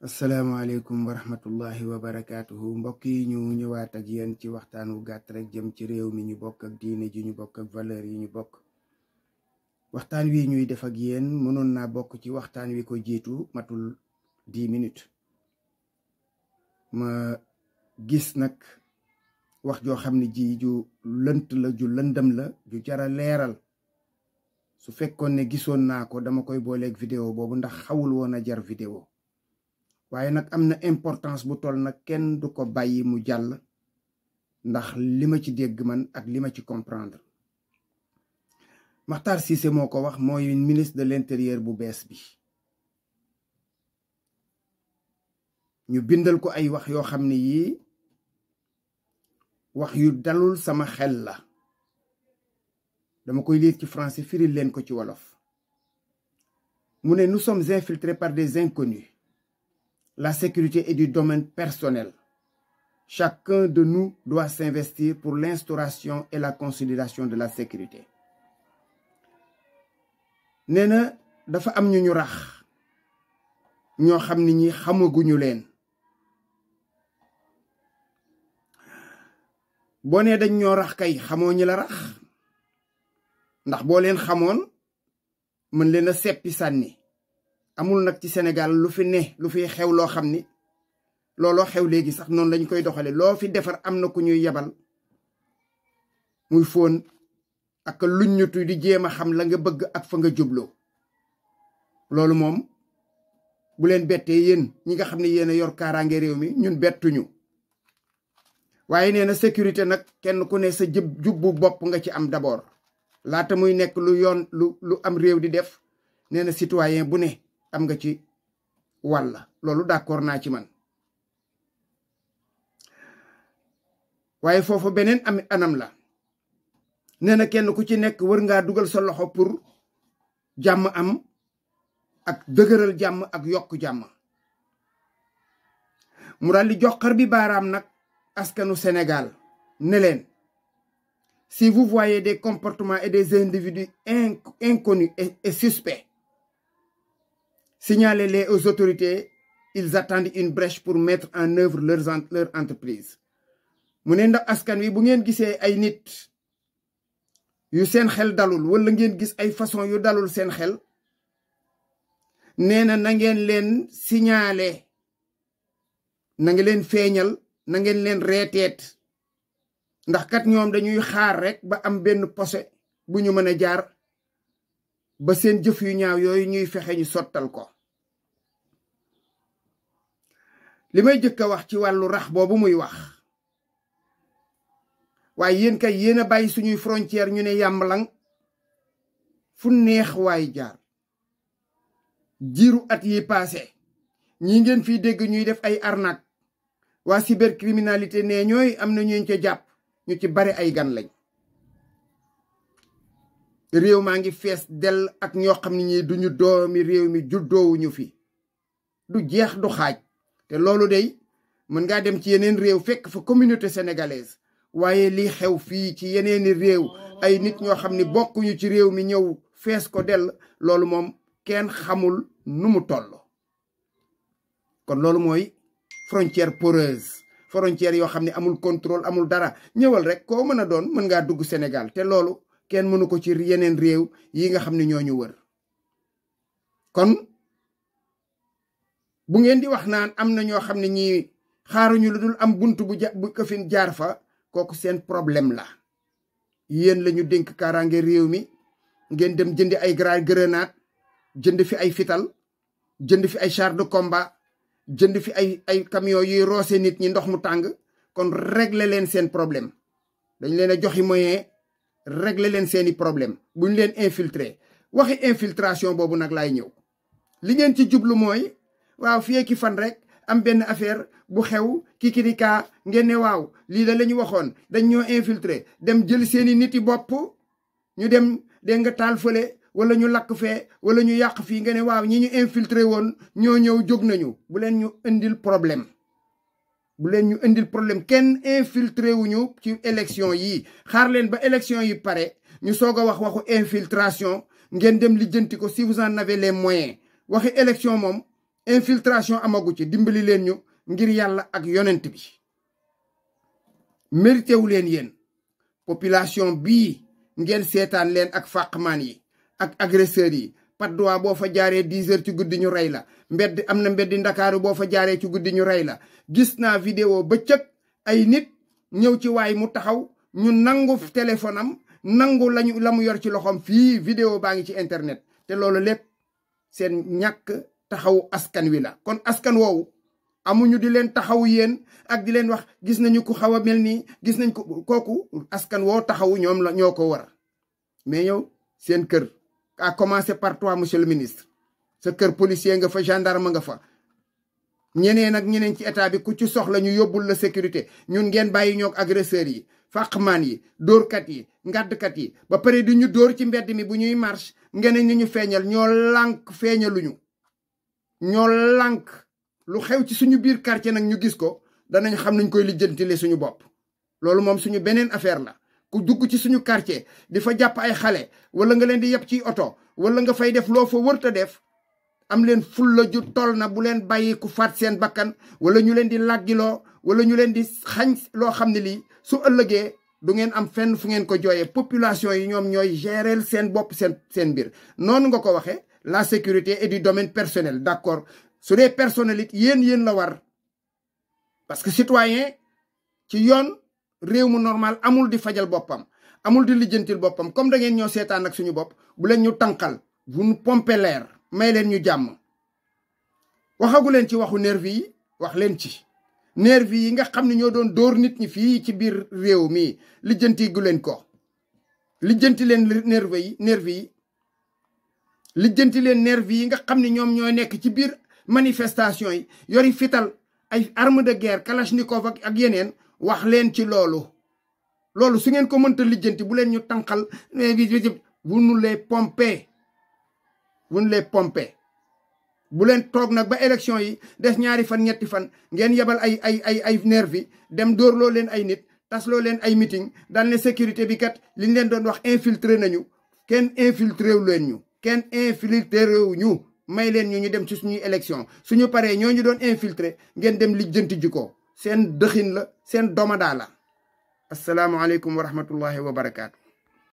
asalaamaaleykum wa rahmatullahi wa barakaatuhu mbokk yi ñu ñëwaat ak yéen ci waxtaan wu gàtt rek jëm ci réew mi ñu bokk ak diine ji ñu bokk ak valeur yi ñu bokk. waxtaan wi ñuy def ak yéen mënoon naa bokk ci waxtaan wi ko jiitu matul 10 minutes ma gis nag wax joo xam ne ji ju lënt la ju lëndëm la ju jara leeral. su fekkoon ne gisoon naa ko dama koy booleeg vidéo boobu ndax xawul woon a jar vidéo waaye nag am na importance bu toll nag kenn du ko bàyyi mu jàll ndax li ma ci dégg man ak li ma ci comprendre. Makhtar Cissé moo ko wax, mooy ministre de l'intérieur bu bees bi. ñu bindal ko ay wax yoo xam ne yii wax yu dalul sama xel la. dama koy lire ci français firil leen ko ci wolof. mu ne nous sommes infiltrés par des inconnus. La sécurité est du domaine personnel. Chacun de nous doit s'investir pour l'instauration et la consolidation de la sécurité. nee na dafa am ñu rax ñoo xam ne ñi xamaguñu leen. boo nee dañ ñoo rax kay xamoo ñi la rax ndax boo leen xamoon mën leen a seppi sànni. amul nag ci Sénégal lu fi ne lu fi xew loo xam ni looloo xew léegi sax noonu lañ koy doxale loo fi defar am na ku ñuy yebal muy fóon ak luñ ñutu di jéem a xam la nga bëgg ak fa nga jubloo. loolu moom bu leen bettee yéen ñi nga xam ne yéen a yor kaaraange réew mi ñun bettuñu. waaye nee na sécurité nag kenn ku ne sa jubbu bopp nga ci am d'abord laata muy nekk lu yoon lu am réew di def. nee na citoyen bu ne am nga ci wàll loolu d'accord naa ci man. waaye foofu beneen anam la. nee na kenn ku ci nekk wër ngaa dugal sa loxo pour jàmm am ak dëgëral jàmm ak yokk jàmm. mu daal di jox xar bi baaraam nag askanu Sénégal ne leen si vous voyez des comportements et des individus inconnus et suspects, signalez-les aux autorités. Ils attendent une brèche pour mettre en œuvre leur entreprise. mu ne ndax askan wi bu ngeen gisee ay nit yu seen xel dalul wala ngeen gis ay façon yu dalul seen xel nee na ngeen leen signaler na nga leen feeñal na ngeen leen reeteet ndax kat ñoom dañuy xaar rek ba am benn posé bu ñu mën a jaar ba seen jëf yu ñaaw yooyu ñuy fexe ñu sottal ko. li may jëkk a wax ci wàllu rax boobu muy wax waaye yéen kay yéen a bàyyi suñuy frontière ñu ne yàmbalang fu neex waay jaar. jiiru at yi passé ñi ngeen fiy dégg ñuy def ay arnaque waa cybercriminalité ne ñooy am na ñu ca jàpp ñu ci bari ay gan lañ. réew maa ngi fees dell ak ñoo xam ne ñi duñu doomi réew mi juddoowuñu fi du jeex du xaaj. te loolu day mën ngaa dem ci yeneen réew fekk fa communauté sénégalaise waaye li xew fii ci yeneeni réew ay nit ñoo xam ne bokkuñu ci réew mi ñëw fees ko dell loolu moom kenn xamul nu mu toll. kon loolu mooy frontière poreuse frontière yoo xam ne amul contrôle amul dara ñëwal rek koo mën a doon mën ngaa dugg Sénégal te loolu kenn mënu ko ci yeneen réew yi nga xam ne ñoo ñu wër. kon bu ngeen di wax naan am na ñoo xam ne ñii xaaruñu lu dul am bunt bu këfin jaar fa kooku seen problème la. yéen la ñu dénk kaaraange réew mi ngeen dem jëndi ay grenade jënd fi ay fital jënd fi ay char de combat jënd fi ay camion yuy roose nit ñi ndox mu tàng. kon régler leen seen problème dañ leen a joxi moyen régler leen seeni problème buñ leen infiltrer. waxi infiltration boobu nag laay ñëw. li ngeen ci jublu mooy waaw fii ki fan rek am benn affaire bu xew kikirikaa ngeen ne waaw lii la ñu waxoon dañ ñoo infiltrer dem jël seeni nit yi bopp ñu dem dégg nga taal fële wala ñu lakk fee wala ñu yàq fii nga ne waaw ñi ñu infiltré woon ñoo ñëw jóg nañu. bu leen ñu indil problème bu leen ñu indil problème kenn infiltré wuñu ci élection yi. xaar leen ba élection yi pare ñu soog a wax waxu infiltration ngeen dem lijjanti ko si vous en avez les moyens. waxi élection moom infiltration amagu ci dimbali leen ñu ngir yàlla ak yonent bi mérité wu leen yéen population bii ngeen seetaan leen ak fàqmaan yi ak agresseurs yi Patte d'Oie boo fa jaaree 10 heures ci guddi ñu rey la mbedd am na mbeddi Ndakaaru boo fa jaaree ci guddi ñu rey la gis naa vidéo bëccëg ay nit ñëw ci waay mu taxaw ñu nangu téléphone am nangu la mu yor ci loxoom fii vidéo baa ngi ci internet te loolu lépp seen ñàkk taxawu askan wi la kon askan woowu amuñu di leen taxaw yéen ak di leen wax gis nañu ku xaw a mel nii gis nañ ko kooku askan woo taxawu ñoom la ñoo ko war mais yow seen kër à commencer par toi monsieur le ministre sa kër policier nga fa gendarme nga fa ñeneen ak ñeneen ci état bi ku ci soxla ñu yóbbul la sécurité ñun ngeen bàyyi ñoog agresseurs yi fàqmaan yi dóorkat yi ngàddkat yi ba pare di ñu dóor ci mbedd mi bu ñuy marche ngeen ni ñu feeñal ñoo lànk feeñaluñu ñoo lànk lu xew ci suñu biir quartier nag ñu gis ko danañ xam nañ koy lijjantile suñu bopp loolu moom suñu beneen affaire la ku dugg ci suñu quartier di fa jàpp ay xale wala nga leen di yeb ci oto wala nga fay def loo fa wërta def am leen fulla ju toll na bu leen bàyyi ku faat seen bakkan wala ñu leen di làggiloo wala ñu leen di xañ loo xam ne lii su ëllëgee du ngeen am fenn fu ngeen ko jooyee population yi ñoom ñooy gérer seen bopp seen mbir noonu nga ko waxee la sécurité est du domaine personnel d'accord su dee personnel it yéen la war parce que citoyen ci yoon réew mu normal amul di fajal boppam amul di lijjantil boppam comme da ngeen ñoo seetaan ak suñu bopp bu leen ñu tànqal vous nous pompez l'air may leen ñu jàmm waxagu leen ci waxu nervi yi wax leen ci nervi yi nga xam ne ñoo doon dóor nit ñi fii ci biir réew mi lijjanti gu leen ko lijjanti leen nervi yi lijjanti leen nervi yi nga xam ne ñoom ñoo nekk ci biir manifestation yi yori fital ay arme de guerre kalachnikov ak yeneen wax leen ci loolu su ngeen ko mënta lijjanti bu leen ñu tànqal vous nous les pompez bu leen toog nag ba élection yi des ñaari fan ñetti fan ngeen yebal ay nervi dem dóorloo leen ay nit tasloo leen ay meeting daal ne sécurité bi kat liñ leen doon wax infiltré nañu kenn infiltré wu leen ñu kenn infiltré wu ñu may leen ñu dem ci suñuy élection suñu paree ñoo ñu doon infiltré ngeen dem lijjanti ji ko seen dëxin la seen domadaa la asalaamualeykum wa rahmatullahi wa barakaatu